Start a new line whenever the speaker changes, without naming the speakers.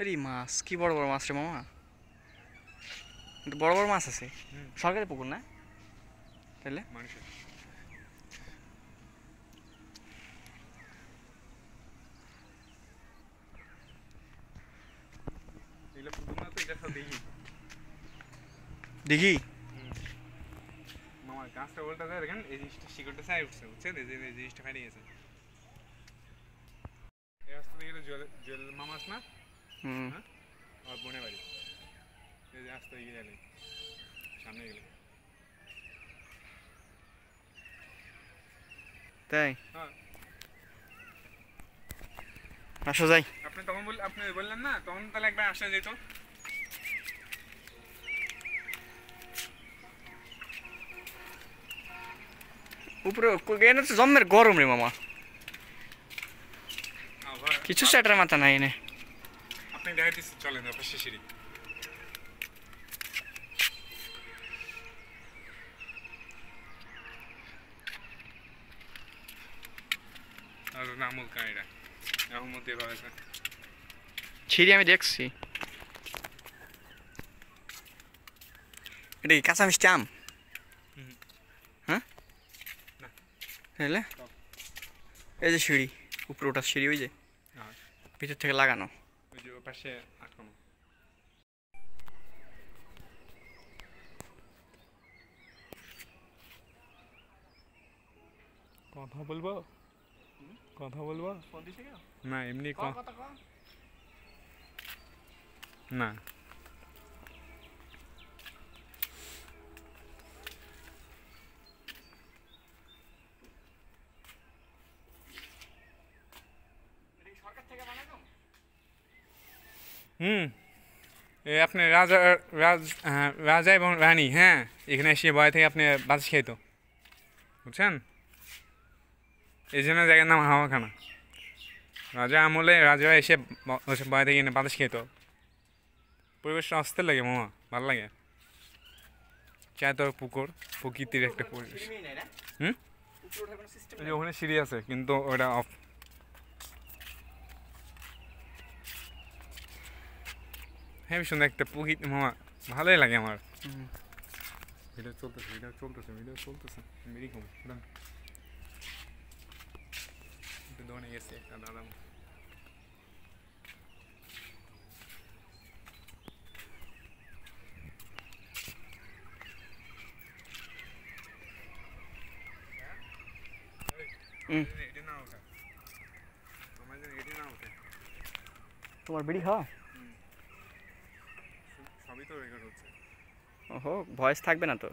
আরে মাছ কি বড় বড় মাছ রে মামা, বড় বড় মাছ আছে। সরকারি পুকুর না তাহলে?
মানুষের এগুলো পুকুর না তো, এটা সব দেখি
দেখি।
মামার গাছটা বলতে যায় দেখেন, এই জিনিসটা শিকড়টা চাই উঠছে, বুঝছেন? এই জিনিসটা ফেটে গেছে। এই রাস্তা থেকে জুয়েল মামাস না?
হুম।
হ্যাঁ, আর বোনে বাড়ি। এই যে রাস্তা এগিয়ে গেলে সামনে গেলে,
তাই
হ্যাঁ।
আসো যাই।
আপনি বললেন না তখন, তাহলে একবার আসা যেত।
উপরে এনে তো জম্মের গরম রে মামা, কিছু স্যাটার মাথা নাই এনে।
আপনি দেখাই দিচ্ছি, চলেন পাশে সিঁড়ি। আর নামুল কাহিরা এখন মধ্যে রয়েছে
ছিঁড়ি আমি দেখছি। এটা কি কাঁচা মিষ্টি আম? হ্যাঁ তাহলে এই যে সিঁড়ি, উপরে ওটা সিঁড়ি, ওই যে ভিতর থেকে লাগানো।
ওই যে ওই পাশে আটকানো। কথা বলবো, কথা বলবো না, এমনি না। এই আপনি রাজা এবং রানী, হ্যাঁ, এখানে এসে বয় থেকে আপনি বাতাস খেত, বুঝছেন? এই জন্য জায়গার নাম হাওয়াখানা। রাজা আমলে রাজারা এসে বয় থেকে এনে বাতাস খেত। পরিবেশটা অস্থির লাগে মামা, ভালো লাগে। চায় তোর পুকুর, প্রকৃতির একটা পরিবেশ। ওই যে ওখানে সিঁড়ি আছে কিন্তু ওটা অফ। হ্যাঁ, সুন্দর একটা প্রকৃতি মামা, ভালোই লাগে আমার। ভিডিও চলতেছে, এরকম দোকানে গেছে একটা দাদা।
তোমার বিড়ি খাওয়া?
সবই তো রেকর্ড হচ্ছে।
ওহো, ভয়েস থাকবে না তো?